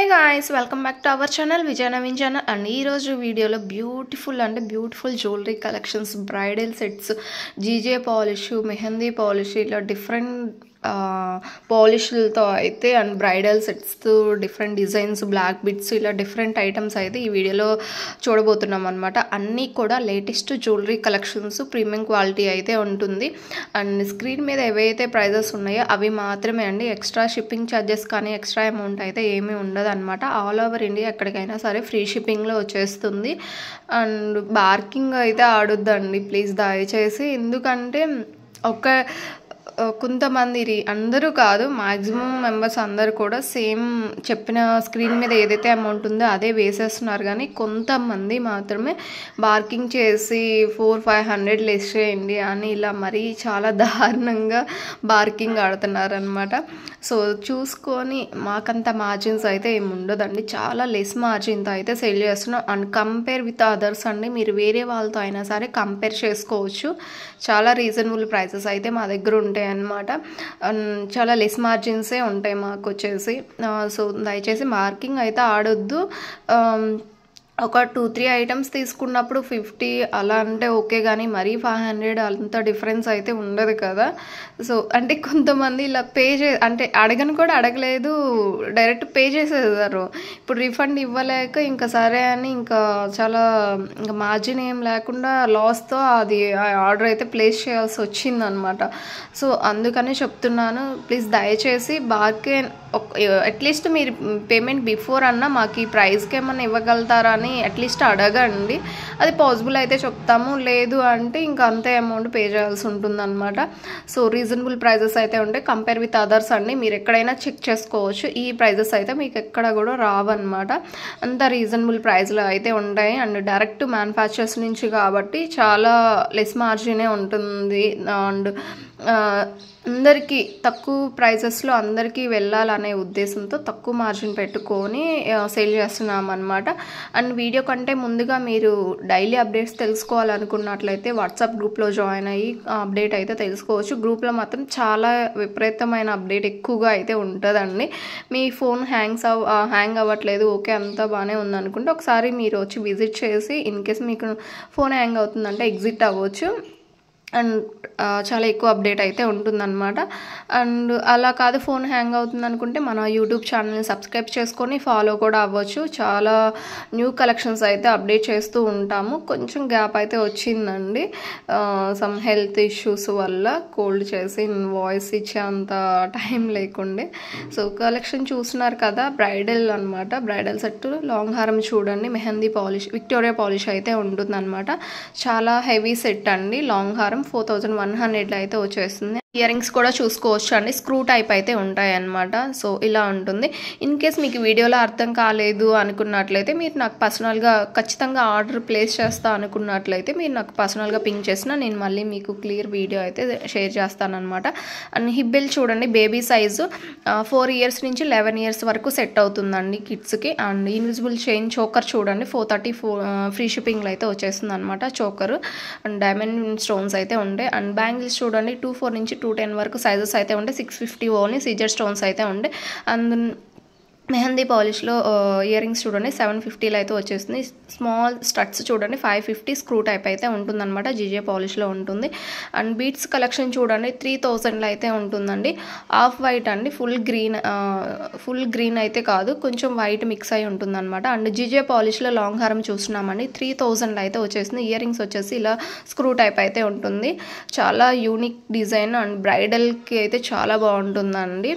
guys, welcome back to our channel Vijay Naveen channel. And ee roju video lo beautiful jewelry collections, bridal sets, GJ polish, mehendi polish, ila different పాలిష్లతో అయితే and bridal సెట్స్తో different designs, black bits, ఇలా different items అయితే ఈ వీడియోలో చూడబోతున్నాం అనమాట. అన్నీ కూడా latest jewellery collections, premium quality అయితే ఉంటుంది. అండ్ స్క్రీన్ మీద ఏవైతే ప్రైజెస్ ఉన్నాయో అవి మాత్రమే అండి. ఎక్స్ట్రా షిప్పింగ్ ఛార్జెస్ కానీ ఎక్స్ట్రా అమౌంట్ అయితే ఏమీ ఉండదు అనమాట. ఆల్ ఓవర్ ఇండియా ఎక్కడికైనా సరే ఫ్రీ షిప్పింగ్లో వచ్చేస్తుంది. అండ్ బార్కింగ్ అయితే ఆడొద్దండి ప్లీజ్ దయచేసి. ఎందుకంటే కొంతమంది అందరూ కాదు, మ్యాక్సిమం మెంబర్స్ అందరూ కూడా సేమ్ చెప్పిన స్క్రీన్ మీద ఏదైతే అమౌంట్ ఉందో అదే వేసేస్తున్నారు. కానీ కొంతమంది మాత్రమే బార్కింగ్ చేసి 400-500 లెస్ చేయండి అని ఇలా మరీ చాలా దారుణంగా బార్కింగ్ ఆడుతున్నారు అనమాట. సో చూసుకొని మాకంత మార్జిన్స్ అయితే ఏమి ఉండదండి, చాలా లెస్ మార్జిన్తో అయితే సేల్ చేస్తున్నాం. అండ్ కంపేర్ విత్ అదర్స్ అండి, మీరు వేరే వాళ్ళతో అయినా సరే కంపేర్ చేసుకోవచ్చు. చాలా రీజనబుల్ ప్రైసెస్ అయితే మా దగ్గర ఉంటాయి అన్నమాట. చాలా లెస్ మార్జిన్సే ఉంటాయి మాకు వచ్చేసి. సో దయచేసి మార్కింగ్ అయితే ఆడొద్దు. ఒక 2-3 ఐటమ్స్ తీసుకున్నప్పుడు 50 అలా అంటే ఓకే, కానీ మరీ 500 అంత డిఫరెన్స్ అయితే ఉండదు కదా. సో అంటే కొంతమంది ఇలా అంటే అడగను కూడా అడగలేదు, డైరెక్ట్ పే చేసేసారు. ఇప్పుడు రిఫండ్ ఇవ్వలేక ఇంకా సరే అని ఇంకా చాలా ఇంకా మార్జిన్ ఏం లేకుండా లాస్తో అది ఆర్డర్ అయితే ప్లేస్ చేయాల్సి వచ్చిందనమాట. సో అందుకనే చెప్తున్నాను, ప్లీజ్ దయచేసి బార్గెన్ అట్లీస్ట్ మీరు పేమెంట్ బిఫోర్ అన్నా మాకు ఈ ప్రైస్కి ఏమన్నా ఇవ్వగలుగుతారా అని అట్లీస్ట్ అడగండి. అది పాసిబుల్ అయితే చెప్తాము, లేదు అంటే ఇంకా అంతే అమౌంట్ పే చేయాల్సి ఉంటుంది అనమాట. సో రీజనబుల్ ప్రైజెస్ అయితే ఉంటాయి, కంపేర్ విత్ అదర్స్ అండి. మీరు ఎక్కడైనా చెక్ చేసుకోవచ్చు. ఈ ప్రైజెస్ అయితే మీకు ఎక్కడ కూడా రావన్నమాట. అంత రీజనబుల్ ప్రైస్లో అయితే ఉంటాయి. అండ్ డైరెక్ట్ మ్యానుఫ్యాక్చర్స్ నుంచి కాబట్టి చాలా లెస్ మార్జినే ఉంటుంది. అండ్ అందరికీ తక్కువ ప్రైజెస్లో అందరికీ వెళ్ళాలనే ఉద్దేశంతో తక్కువ మార్జిన్ పెట్టుకొని సేల్ చేస్తున్నాం అనమాట. అండ్ వీడియో కంటే ముందుగా మీరు డైలీ అప్డేట్స్ తెలుసుకోవాలనుకున్నట్లయితే వాట్సాప్ గ్రూప్లో జాయిన్ అయ్యి అప్డేట్ అయితే తెలుసుకోవచ్చు. గ్రూప్లో మాత్రం చాలా విపరీతమైన అప్డేట్ ఎక్కువగా అయితే ఉంటుందండి. మీ ఫోన్ హ్యాంగ్ అవ్వట్లేదు, ఓకే అంతా బాగానే ఉందనుకుంటే ఒకసారి మీరు వచ్చి విజిట్ చేసి, ఇన్ కేస్ మీకు ఫోన్ హ్యాంగ్ అవుతుందంటే ఎగ్జిట్ అవ్వచ్చు. అండ్ చాలా ఎక్కువ అప్డేట్ అయితే ఉంటుందన్నమాట. అండ్ అలా కాదు, ఫోన్ హ్యాంగ్ అవుతుంది అనుకుంటే మన యూట్యూబ్ ఛానల్ని సబ్స్క్రైబ్ చేసుకొని ఫాలో కూడా అవ్వచ్చు. చాలా న్యూ కలెక్షన్స్ అయితే అప్డేట్ చేస్తూ ఉంటాము. కొంచెం గ్యాప్ అయితే వచ్చిందండి, సమ్ హెల్త్ ఇష్యూస్ వల్ల. కోల్డ్ చేసి వాయిస్ ఇచ్చే అంత టైం లేకుండే. సో కలెక్షన్ చూస్తున్నారు కదా, బ్రైడల్ అనమాట. బ్రైడల్ సెట్ లాంగ్ హారం చూడండి, మెహందీ పాలిష్, విక్టోరియా పాలిష్ అయితే ఉంటుందన్నమాట. చాలా హెవీ సెట్ అండి. లాంగ్ హారం 4100 అయితే వచ్చేస్తుంది. ఇయర్ రింగ్స్ కూడా చూసుకోవచ్చు అండి, స్క్రూ టైప్ అయితే ఉంటాయి అన్నమాట. సో ఇలా ఉంటుంది. ఇన్ కేస్ మీకు వీడియోలో అర్థం కాలేదు అనుకున్నట్లయితే మీరు నాకు పర్సనల్గా ఖచ్చితంగా ఆర్డర్ ప్లేస్ చేస్తా అనుకున్నట్లయితే మీరు నాకు పర్సనల్గా పింక్ చేసిన నేను మళ్ళీ మీకు క్లియర్ వీడియో అయితే షేర్ చేస్తానమాట. అండ్ హిప్ బెల్ట్ చూడండి, బేబీ సైజు 4 ఇయర్స్ నుంచి 11 ఇయర్స్ వరకు సెట్ అవుతుందండి కిడ్స్కి. అండ్ ఇన్విజిబుల్ చైన్ చోకర్ చూడండి, 434 ఫ్రీ షిప్పింగ్లో అయితే వచ్చేస్తుంది అనమాట చోకర్. అండ్ డైమండ్ స్టోన్స్ అయితే ఉంటాయి. అండ్ బ్యాంగిల్స్ చూడండి, 24 నుంచి 210 వరకు సైజెస్ అయితే ఉంటాయి. 650 ఓన్లీ సీజర్ స్టోన్స్ అయితే ఉంటాయి. అండ్ మెహందీ పాలిష్లో ఇయర్ రింగ్స్ చూడండి 750లో అయితే వచ్చేస్తుంది. స్మాల్ స్టడ్స్ చూడండి 550 స్క్రూ టైప్ అయితే ఉంటుందన్నమాట, జీజే పాలిష్లో ఉంటుంది. అండ్ బీట్స్ కలెక్షన్ చూడండి 3000లో అయితే ఉంటుందండి. ఆఫ్ వైట్ అండి, ఫుల్ గ్రీన్ అయితే కాదు, కొంచెం వైట్ మిక్స్ అయి ఉంటుందన్నమాట. అండ్ జీజే పాలిష్లో లాంగ్ హారం చూస్తున్నామండి, 3000లో అయితే వచ్చేసింది. ఇయర్ రింగ్స్ వచ్చేసి ఇలా స్క్రూ టైప్ అయితే ఉంటుంది. చాలా యూనిక్ డిజైన్ అండ్ బ్రైడల్కి అయితే చాలా బాగుంటుందండి.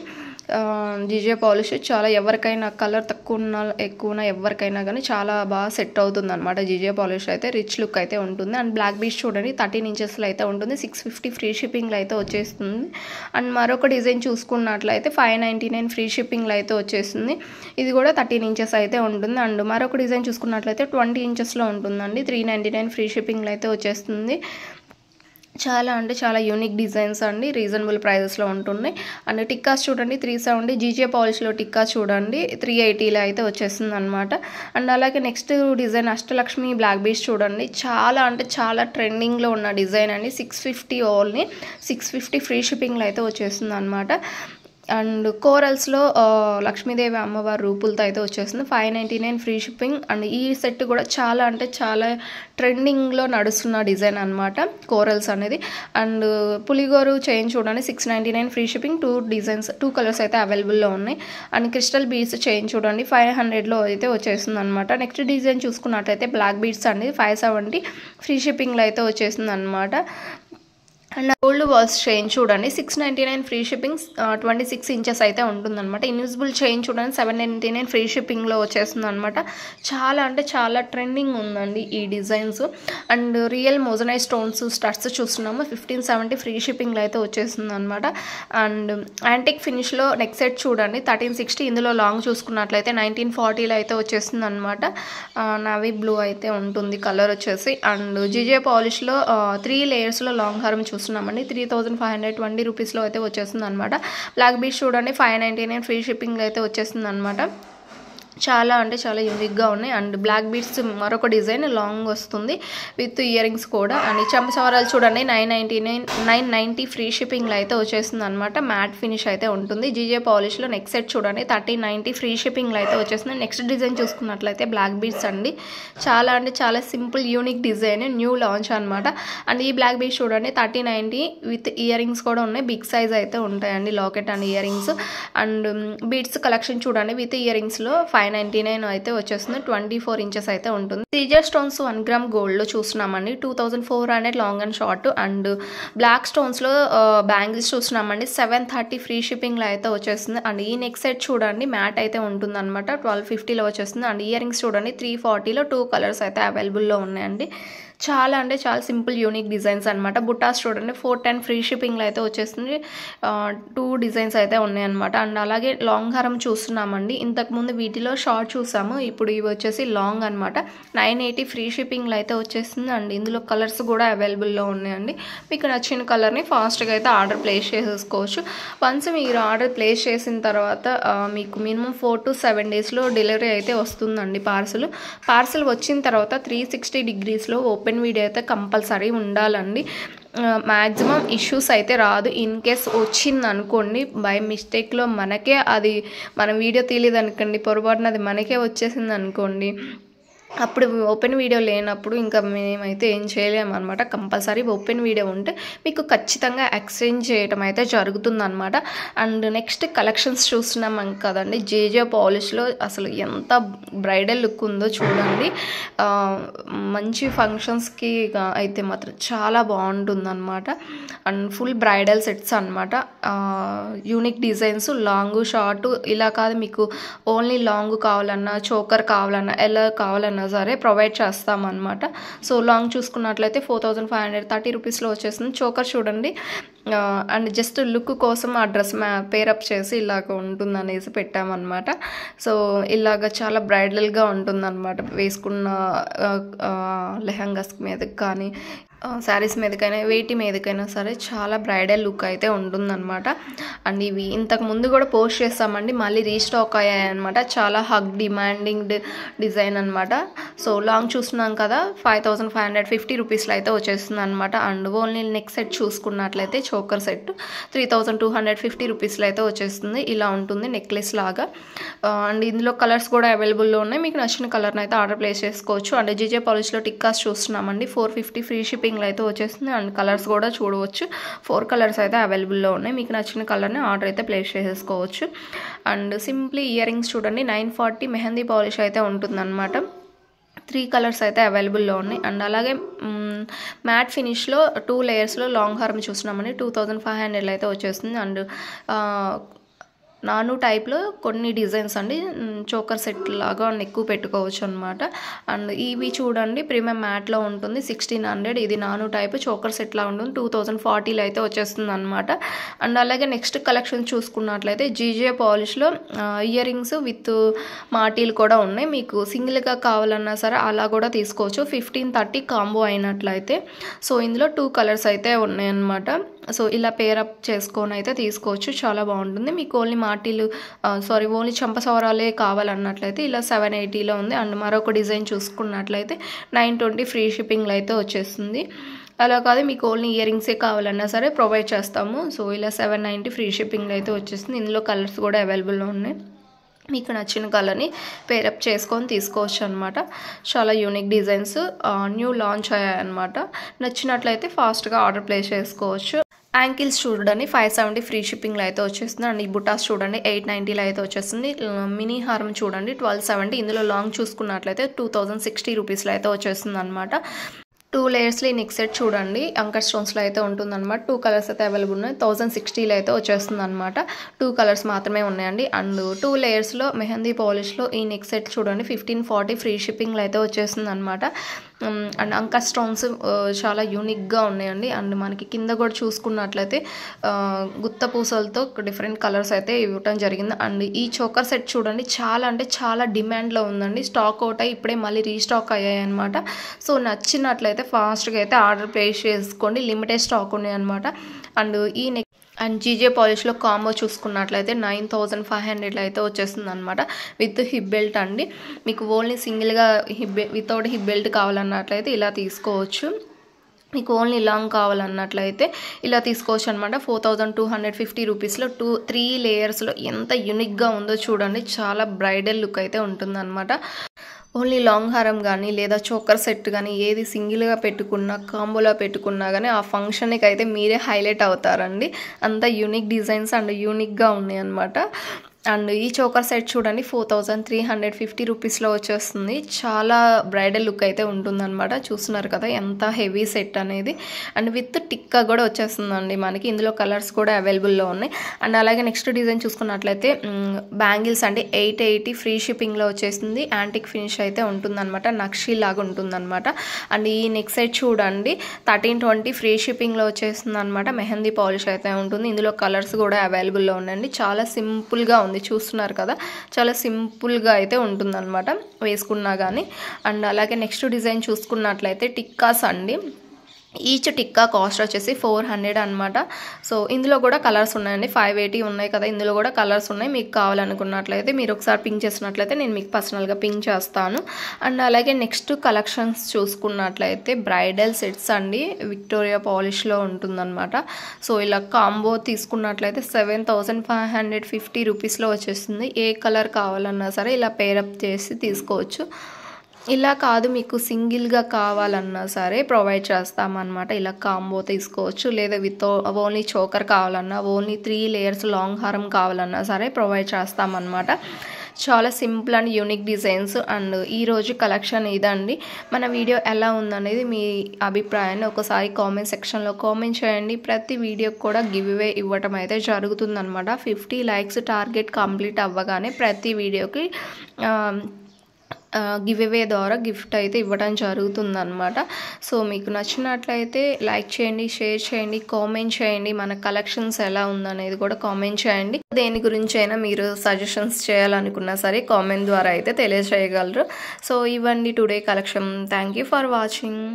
జీజే పాలిష్ చాలా ఎవరికైనా కలర్ తక్కువ ఉన్నా ఎక్కువ ఉన్నా ఎవరికైనా కానీ చాలా బాగా సెట్ అవుతుంది అనమాట. జీజే పాలిష్ అయితే రిచ్ లుక్ అయితే ఉంటుంది. అండ్ బ్లాక్ బీచ్ చూడండి 13 ఇంచెస్లో అయితే ఉంటుంది. 650 ఫ్రీ షిప్పింగ్లో అయితే వచ్చేస్తుంది. అండ్ మరొక డిజైన్ చూసుకున్నట్లయితే 599 ఫ్రీ షిప్పింగ్లో అయితే వచ్చేస్తుంది. ఇది కూడా 13 ఇంచెస్ అయితే ఉంటుంది. అండ్ మరొక డిజైన్ చూసుకున్నట్లయితే 20 ఇంచెస్లో ఉంటుందండి, 399 ఫ్రీ షిప్పింగ్లో అయితే వచ్చేస్తుంది. చాలా అంటే చాలా యూనిక్ డిజైన్స్ అండి, రీజనబుల్ ప్రైజెస్లో ఉంటున్నాయి. అండ్ టిక్కాస్ చూడండి 370, జీజే పాలిష్లో టిక్కా చూడండి 380లో అయితే వచ్చేస్తుంది అనమాట. అండ్ అలాగే next design Ashtalakshmi black beach చూడండి, చాలా అంటే చాలా ట్రెండింగ్లో ఉన్న డిజైన్ అండి. 650 ఓన్లీ, 650 ఫ్రీ షిప్పింగ్లో అయితే వచ్చేస్తుంది అనమాట. అండ్ కోరల్స్లో లక్ష్మీదేవి అమ్మవారి రూపులతో అయితే వచ్చేస్తుంది 599 ఫ్రీ షిప్పింగ్. అండ్ ఈ సెట్ కూడా చాలా అంటే చాలా ట్రెండింగ్లో నడుస్తున్న డిజైన్ అనమాట కోరల్స్ అనేది. అండ్ పులిగోరు చైన్ చూడండి 699 ఫ్రీ షిప్పింగ్. 2 కలర్స్ అయితే అవైలబుల్లో ఉన్నాయి. అండ్ క్రిస్టల్ బీడ్స్ చైన్ చూడండి 500లో అయితే వచ్చేస్తుంది అనమాట. నెక్స్ట్ డిజైన్ చూసుకున్నట్లయితే బ్లాక్ బీడ్స్ అనేది 570 ఫ్రీ షిప్పింగ్లో అయితే వచ్చేస్తుంది అనమాట. అండ్ గోల్డ్ వాష్ చైన్ చూడండి 699 ఫ్రీ షిప్పింగ్. 26 ఇంచెస్ అయితే ఉంటుందన్నమాట. ఇన్విజిబుల్ చైన్ చూడండి 799 ఫ్రీ షిప్పింగ్లో వచ్చేస్తుంది అనమాట. చాలా అంటే చాలా ట్రెండింగ్ ఉందండి ఈ designs. And real moissanite stones studs చూస్తున్నాము 1570 ఫ్రీ షిప్పింగ్లో అయితే వచ్చేస్తుంది అనమాట. అండ్ యాంటిక్ ఫినిష్లో నెక్ సెట్ చూడండి 1360. ఇందులో లాంగ్ చూసుకున్నట్లయితే 1940లో అయితే వచ్చేస్తుంది అనమాట. నావీ బ్లూ అయితే ఉంటుంది కలర్ వచ్చేసి. అండ్ జీజే పాలిష్లో 3 లేయర్స్లో లాంగ్ హారం చూస్తున్నామండి 3520 రూపీస్లో అయితే వచ్చేస్తుంది అనమాట. బ్లాక్ బీడ్స్ చూడండి 599 ఫ్రీ షిప్పింగ్లో అయితే వచ్చేస్తుంది అనమాట. చాలా అంటే చాలా యూనిక్గా ఉన్నాయి. అండ్ బ్లాక్ బీడ్స్ మరొక డిజైన్ లాంగ్ వస్తుంది విత్ ఇయర్ రింగ్స్ కూడా. అండ్ చెంపసవరాలు చూడండి 990 ఫ్రీ షిప్పింగ్లో అయితే వచ్చేస్తుంది అనమాట. మ్యాట్ ఫినిష్ అయితే ఉంటుంది. జీజే పాలిష్లో నెక్ సెట్ చూడండి 1390 ఫ్రీ షిప్పింగ్లో అయితే వచ్చేస్తుంది. నెక్స్ట్ డిజైన్ చూసుకున్నట్లయితే బ్లాక్ బీడ్స్ అండి. చాలా అంటే చాలా simple unique design new launch అనమాట. అండ్ ఈ బ్లాక్ బీడ్స్ చూడండి 3090 విత్ ఇయర్ రింగ్స్ కూడా ఉన్నాయి. బిగ్ సైజ్ అయితే ఉంటాయండి locket and ear rings. And beads collection చూడండి విత్ ఇయర్ రింగ్స్లో 599 అయితే వచ్చేస్తుంది. 24 ఇంచెస్ అయితే ఉంటుంది. సీజర్ స్టోన్స్ 1 గ్రామ్ గోల్డ్లో చూస్తున్నామండి 2400 long and short. And black స్టోన్స్లో బ్యాంగిల్స్ చూస్తున్నామండి 730 ఫ్రీ షిప్పింగ్లో అయితే వచ్చేస్తుంది. అండ్ ఈ నెక్ సెట్ చూడండి మ్యాట్ అయితే ఉంటుంది అనమాట 1250లో వచ్చేస్తుంది. అండ్ ఇయర్ రింగ్స్ చూడండి 340లో 2 కలర్స్ అయితే అవైలబుల్లో ఉన్నాయండి. చాలా అంటే చాలా సింపుల్ యూనిక్ డిజైన్స్ అనమాట. బుట్టాస్ చూడండి 410 ఫ్రీ షిప్పింగ్లో అయితే వచ్చేస్తుంది. 2 డిజైన్స్ అయితే ఉన్నాయన్నమాట. అండ్ అలాగే లాంగ్ హారం చూస్తున్నామండి. ఇంతకుముందు వీటిలో షార్ట్ చూసాము, ఇప్పుడు ఇవి వచ్చేసి లాంగ్ అనమాట. 980 ఫ్రీ షిప్పింగ్లో అయితే వచ్చేస్తుంది. అండ్ ఇందులో కలర్స్ కూడా అవైలబుల్లో ఉన్నాయండి. మీకు నచ్చిన కలర్ని ఫాస్ట్గా అయితే ఆర్డర్ ప్లేస్ చేసేసుకోవచ్చు. వన్స్ మీరు ఆర్డర్ ప్లేస్ చేసిన తర్వాత మీకు మినిమం 4 to 7 డేస్లో డెలివరీ అయితే వస్తుందండి. పార్సల్ వచ్చిన తర్వాత 360 డిగ్రీస్లో ఓపెన్ వీడియో అయితే కంపల్సరీ ఉండాలండి. మ్యాక్సిమం ఇష్యూస్ అయితే రాదు. ఇన్ కేస్ వచ్చింది అనుకోండి బై మిస్టేక్లో మనకే అది మన వీడియో తెలియదు అనుకోండి, పొరపాటున అది మనకే వచ్చేసింది అనుకోండి, అప్పుడు ఓపెన్ వీడియో లేనప్పుడు ఇంకా మేమైతే ఏం చేయలేము అనమాట. కంపల్సరీ ఓపెన్ వీడియో ఉంటే మీకు ఖచ్చితంగా ఎక్స్చేంజ్ చేయడం అయితే జరుగుతుందన్నమాట. అండ్ నెక్స్ట్ కలెక్షన్స్ చూస్తున్నాం కదండి. జేజే పాలిష్లో అసలు ఎంత బ్రైడల్ లుక్ ఉందో చూడండి. మంచి ఫంక్షన్స్కి అయితే మాత్రం చాలా బాగుంటుందన్నమాట. అండ్ ఫుల్ బ్రైడల్ సెట్స్ అనమాట. యూనిక్ డిజైన్స్ లాంగ్ షార్ట్ ఇలా కాదు, మీకు ఓన్లీ లాంగ్ కావాలన్నా చోకర్ కావాలన్నా ఎలా కావాలన్నా సరే ప్రొవైడ్ చేస్తామన్నమాట. సో లాంగ్ చూసుకున్నట్లయితే 4530 రూపీస్లో వచ్చేస్తుంది. చోకర్ చూడండి. అండ్ జస్ట్ లుక్ కోసం ఆ డ్రెస్ పేరప్ చేసి ఇలాగ ఉంటుందనేసి పెట్టామన్నమాట. సో ఇలాగ చాలా బ్రైడల్గా ఉంటుందన్నమాట. వేసుకున్న లెహంగాస్ మీదకి కానీ శారీస్ మీదకైనా వేటి మీదకైనా సరే చాలా బ్రైడల్ లుక్ అయితే ఉంటుందన్నమాట. అండ్ ఇవి ఇంతకు ముందు కూడా పోస్ట్ చేస్తామండి, మళ్ళీ రీస్టాక్ అయ్యాయన్నమాట. చాలా హగ్ డిమాండింగ్ డిజైన్ అనమాట. సో లాంగ్ చూస్తున్నాం కదా 5550 రూపీస్లో అయితే వచ్చేస్తుంది అనమాట. అండ్ ఓన్లీ నెక్ సెట్ చూసుకున్నట్లయితే చోకర్ సెట్ 3250 రూపీస్లో అయితే వచ్చేస్తుంది. ఇలా ఉంటుంది నెక్లెస్ లాగా. అండ్ ఇందులో కలర్స్ కూడా అవైలబుల్లో ఉన్నాయి. మీకు నచ్చిన కలర్ని అయితే ఆర్డర్ ప్లేస్ చేసుకోవచ్చు. అండ్ జీజే పాలిష్లో టిక్కాస్ చూస్తున్నామండి 450 ఫ్రీ షిప్పింగ్లో అయితే వచ్చేస్తుంది. అండ్ కలర్స్ కూడా చూడవచ్చు. 4 కలర్స్ అయితే అవైలబుల్లో ఉన్నాయి. మీకు నచ్చిన కలర్ని ఆర్డర్ అయితే ప్లేస్ చేసేసుకోవచ్చు. అండ్ సింప్లీ ఇయర్ రింగ్స్ చూడండి 940 మెహందీ పాలిష్ అయితే ఉంటుందన్నమాట. 3 కలర్స్ అయితే అవైలబుల్లో ఉన్నాయి. అండ్ అలాగే మ్యాట్ ఫినిష్లో 2 లేయర్స్లో లాంగ్ హారం చూస్తున్నామండి 2500లో అయితే వచ్చేస్తుంది. అండ్ నాను టైప్లో కొన్ని డిజైన్స్ అండి. చోకర్ సెట్ లాగా ఎక్కువ పెట్టుకోవచ్చు అనమాట. అండ్ ఇవి చూడండి ప్రీమియం మ్యాట్లో ఉంటుంది 1600. ఇది నాను టైప్ చోకర్ సెట్ లా ఉంటుంది 2040లో అయితే వచ్చేస్తుంది అనమాట. అండ్ అలాగే నెక్స్ట్ కలెక్షన్ చూసుకున్నట్లయితే జీజే పాలిష్లో ఇయర్ రింగ్స్ విత్ మాటీలు కూడా ఉన్నాయి. మీకు సింగిల్గా కావాలన్నా సరే అలా కూడా తీసుకోవచ్చు 1530 కాంబో అయినట్లయితే. సో ఇందులో 2 కలర్స్ అయితే ఉన్నాయన్నమాట. సో ఇలా పేరప్ చేసుకొని అయితే తీసుకోవచ్చు. చాలా బాగుంటుంది. మీకు ఓన్లీ ఓన్లీ చంపసవరాలే కావాలన్నట్లయితే ఇలా 780లో ఉంది. అండ్ మరొక డిజైన్ చూసుకున్నట్లయితే 920 ఫ్రీ షిప్పింగ్లో అయితే వచ్చేస్తుంది. అలా కాదు మీకు ఓన్లీ ఇయర్ రింగ్సే కావాలన్నా సరే ప్రొవైడ్ చేస్తాము. సో ఇలా 790 ఫ్రీ షిప్పింగ్లో అయితే వచ్చేస్తుంది. ఇందులో కలర్స్ కూడా అవైలబుల్లో ఉన్నాయి. మీకు నచ్చిన కలర్ని పేరప్ చేసుకొని తీసుకోవచ్చు అనమాట. చాలా యూనిక్ డిజైన్స్ న్యూ లాంచ్ అయ్యాయన్నమాట. నచ్చినట్లయితే ఫాస్ట్గా ఆర్డర్ ప్లేస్ చేసుకోవచ్చు. యాంకిల్స్ చూడండి 570 ఫ్రీ షిప్పింగ్లో అయితే వచ్చేస్తుంది. అండ్ ఈ బుటాస్ చూడండి 890లో అయితే వచ్చేస్తుంది. మినీ హారం చూడండి 1270. ఇందులో లాంగ్ చూసుకున్నట్లయితే 2060 రూపీస్లో అయితే వచ్చేస్తుంది అనమాట. 2 లేయర్స్లో ఈ నెక్ సెట్ చూడండి అంకర్ స్టోన్స్లో అయితే ఉంటుందన్నమాట. 2 కలర్స్ అయితే అవైలబుల్ ఉన్నాయి. 1060లో అయితే వచ్చేస్తుంది అనమాట. 2 కలర్స్ మాత్రమే ఉన్నాయండి. అండ్ 2 లేయర్స్లో మెహందీ పాలిష్లో ఈ నెక్ సెట్ చూడండి 1540 ఫ్రీ షిప్పింగ్లో అయితే వచ్చేస్తుంది అనమాట. అండ్ అంకర్ స్టోన్స్ చాలా యూనిక్గా ఉన్నాయండి. అండ్ మనకి కింద కూడా చూసుకున్నట్లయితే గుత్త పూసలతో డిఫరెంట్ కలర్స్ అయితే ఇవ్వటం జరిగింది. అండ్ ఈ చోకర్ సెట్ చూడండి చాలా అంటే చాలా డిమాండ్లో ఉందండి. స్టాక్ అవుట్ అయ్యి ఇప్పుడే మళ్ళీ రీస్టాక్ అయ్యాయి అనమాట. సో నచ్చినట్లయితే ఫాస్ట్గా అయితే ఆర్డర్ ప్లేస్ చేసుకోండి. లిమిటెడ్ స్టాక్ ఉన్నాయి అనమాట. అండ్ ఈ నెక్ అండ్ జీజే పాలిష్లో కాంబో చూసుకున్నట్లయితే 9500లో అయితే వచ్చేస్తుంది అనమాట. విత్ హిప్ బెల్ట్ అండి. మీకు ఓన్లీ సింగిల్గా వితౌట్ హిప్ బెల్ట్ కావాలన్నట్లయితే ఇలా తీసుకోవచ్చు. మీకు ఓన్లీ లాంగ్ కావాలన్నట్లయితే ఇలా తీసుకోవచ్చు అనమాట. 4250 రూపీస్లో 3 లేయర్స్లో ఎంత యూనిక్గా ఉందో చూడండి. చాలా బ్రైడల్ లుక్ అయితే ఉంటుందన్నమాట. ఓన్లీ లాంగ్ హారం కానీ లేదా చోకర్ సెట్ కానీ ఏది సింగిల్గా పెట్టుకున్నా కాంబోలో పెట్టుకున్నా కానీ ఆ ఫంక్షన్కి అయితే మీరే హైలైట్ అవుతారండి. అంత యూనిక్ డిజైన్స్ అండ్ యూనిక్గా ఉన్నాయి అన్నమాట. అండ్ ఈ చోకర్ సెట్ చూడండి 4350 రూపీస్లో వచ్చేస్తుంది. చాలా బ్రైడల్ లుక్ అయితే ఉంటుందన్నమాట. చూస్తున్నారు కదా ఎంత హెవీ సెట్ అనేది. అండ్ విత్ టిక్కా కూడా వచ్చేస్తుందండి మనకి. ఇందులో కలర్స్ కూడా అవైలబుల్లో ఉన్నాయి. అండ్ అలాగే నెక్స్ట్ డిజైన్ చూసుకున్నట్లయితే బ్యాంగిల్స్ అంటే 880 ఫ్రీ షిప్పింగ్లో వచ్చేస్తుంది. యాంటిక్ ఫినిష్ అయితే ఉంటుందన్నమాట. నక్షి లాగా ఉంటుందన్నమాట. అండ్ ఈ నెక్ సెట్ చూడండి 1320 ఫ్రీ షిప్పింగ్లో వచ్చేస్తుంది అనమాట. మెహందీ పాలిష్ అయితే ఉంటుంది. ఇందులో కలర్స్ కూడా అవైలబుల్లో ఉన్నాయండి. చాలా సింపుల్గా ఉంది. చూస్తున్నారు కదా చాలా సింపుల్గా అయితే ఉంటుందన్నమాట వేసుకున్నా కానీ. అండ్ అలాగే నెక్స్ట్ డిజైన్ చూసుకున్నట్లయితే టిక్కాస్ అండి. ఈచ్ టిక్కా కాస్ట్ వచ్చేసి 400 అనమాట. సో ఇందులో కూడా కలర్స్ ఉన్నాయండి. 580 ఉన్నాయి కదా, ఇందులో కూడా కలర్స్ ఉన్నాయి. మీకు కావాలనుకున్నట్లయితే మీరు ఒకసారి పింక్ చేసినట్లయితే నేను మీకు పర్సనల్గా పింక్ చేస్తాను. అండ్ అలాగే నెక్స్ట్ కలెక్షన్స్ చూసుకున్నట్లయితే బ్రైడల్ సెట్స్ అండి. విక్టోరియా పాలిష్లో ఉంటుందన్నమాట. సో ఇలా కాంబో తీసుకున్నట్లయితే 7550 రూపీస్లో వచ్చేస్తుంది. ఏ కలర్ కావాలన్నా సరే ఇలా పేరప్ చేసి తీసుకోవచ్చు. ఇలా కాదు మీకు సింగిల్గా కావాలన్నా సరే ప్రొవైడ్ చేస్తామన్నమాట. ఇలా కాంబో తీసుకోవచ్చు. లేదా విత్ ఓన్లీ చోకర్ కావాలన్నా ఓన్లీ 3 లేయర్స్ లాంగ్ హారం కావాలన్నా సరే ప్రొవైడ్ చేస్తామన్నమాట. చాలా simple and unique designs. And ఈరోజు కలెక్షన్ ఇదండి. మన వీడియో ఎలా ఉందనేది మీ అభిప్రాయాన్ని ఒకసారి కామెంట్ సెక్షన్లో కామెంట్ చేయండి. ప్రతి వీడియోకి కూడా గివ్ అవే ఇవ్వటం అయితే జరుగుతుందన్నమాట. 50 లైక్స్ టార్గెట్ కంప్లీట్ అవ్వగానే ప్రతి వీడియోకి గివ్ అవే ద్వారా గిఫ్ట్ అయితే ఇవ్వడం జరుగుతుందన్నమాట. సో మీకు నచ్చినట్లయితే లైక్ చేయండి, షేర్ చేయండి, కామెంట్ చేయండి. మన కలెక్షన్స్ ఎలా ఉందనేది కూడా కామెంట్ చేయండి. దేని గురించి అయినా మీరు సజెషన్స్ చేయాలనుకున్నా సరే కామెంట్ ద్వారా అయితే తెలియజేయగలరు. సో ఇవ్వండి today collection. Thank you for watching.